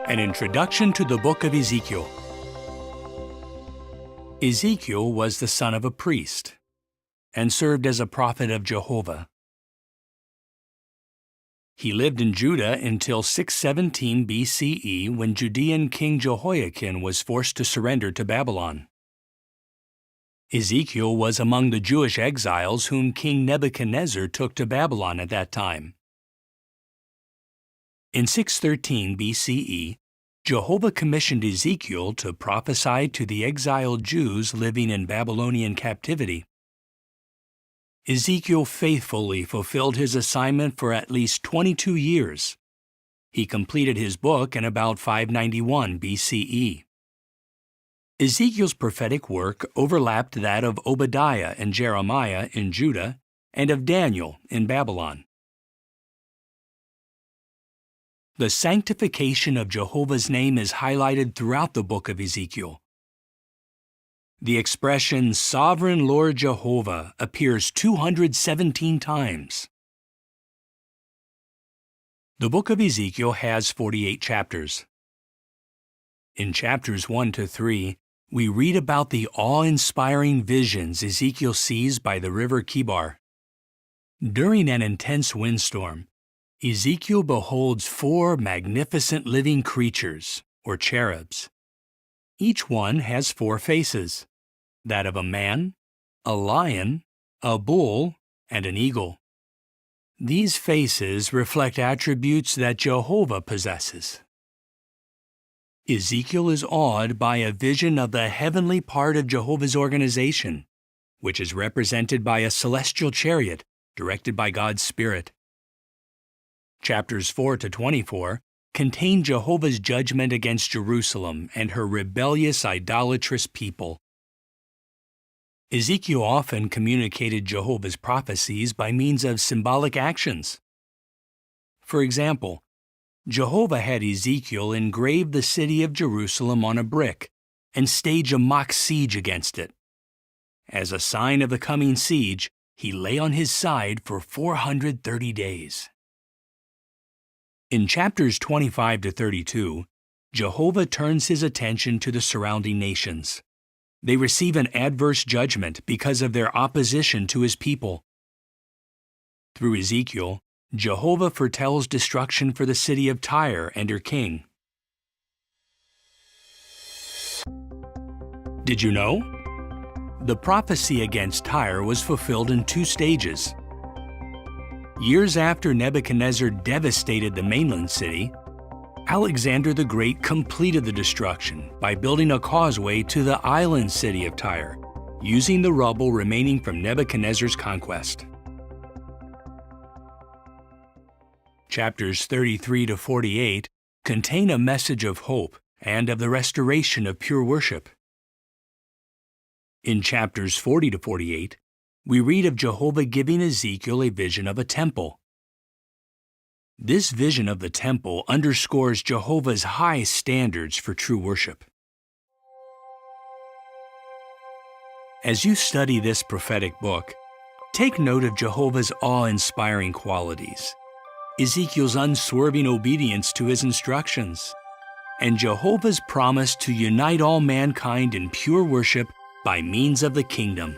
An introduction to the book of Ezekiel. Ezekiel was the son of a priest and served as a prophet of Jehovah. He lived in Judah until 617 BCE, when Judean king Jehoiakim was forced to surrender to Babylon. Ezekiel was among the Jewish exiles whom King Nebuchadnezzar took to Babylon at that time. In 613 BCE, Jehovah commissioned Ezekiel to prophesy to the exiled Jews living in Babylonian captivity. Ezekiel faithfully fulfilled his assignment for at least 22 years. He completed his book in about 591 BCE. Ezekiel's prophetic work overlapped that of Obadiah and Jeremiah in Judah and of Daniel in Babylon. The sanctification of Jehovah's name is highlighted throughout the book of Ezekiel. The expression Sovereign Lord Jehovah appears 217 times. The book of Ezekiel has 48 chapters. In chapters 1 to 3, we read about the awe-inspiring visions Ezekiel sees by the river Kibar. During an intense windstorm, Ezekiel beholds 4 magnificent living creatures, or cherubs. Each one has 4 faces, that of a man, a lion, a bull, and an eagle. These faces reflect attributes that Jehovah possesses. Ezekiel is awed by a vision of the heavenly part of Jehovah's organization, which is represented by a celestial chariot directed by God's Spirit. Chapters 4 to 24 contain Jehovah's judgment against Jerusalem and her rebellious, idolatrous people. Ezekiel often communicated Jehovah's prophecies by means of symbolic actions. For example, Jehovah had Ezekiel engrave the city of Jerusalem on a brick and stage a mock siege against it. As a sign of the coming siege, he lay on his side for 430 days. In chapters 25 to 32, Jehovah turns his attention to the surrounding nations. They receive an adverse judgment because of their opposition to his people. Through Ezekiel, Jehovah foretells destruction for the city of Tyre and her king. Did you know? The prophecy against Tyre was fulfilled in 2 stages. Years after Nebuchadnezzar devastated the mainland city, Alexander the Great completed the destruction by building a causeway to the island city of Tyre, using the rubble remaining from Nebuchadnezzar's conquest. Chapters 33 to 48 contain a message of hope and of the restoration of pure worship. In chapters 40 to 48, we read of Jehovah giving Ezekiel a vision of a temple. This vision of the temple underscores Jehovah's high standards for true worship. As you study this prophetic book, take note of Jehovah's awe-inspiring qualities, Ezekiel's unswerving obedience to his instructions, and Jehovah's promise to unite all mankind in pure worship by means of the kingdom.